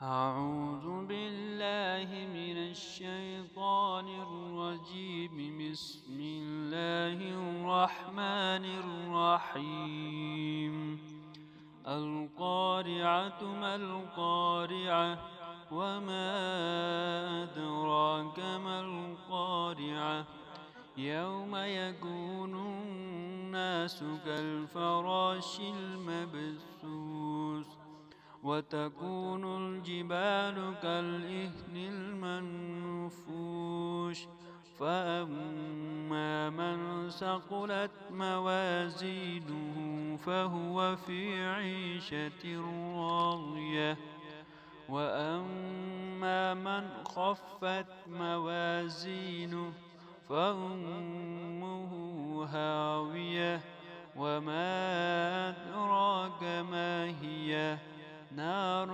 أعوذ بالله من الشيطان الرجيم. بسم الله الرحمن الرحيم. القارعة ما القارعة وما أدراك ما القارعة يوم يكون الناس كالفراش المبثوث وتكون الجبال كالإهن المنفوش فأما من ثقلت موازينه فهو في عيشة راضية وأما من خفت موازينه فأمه هاوية وما أدراك ما هي نار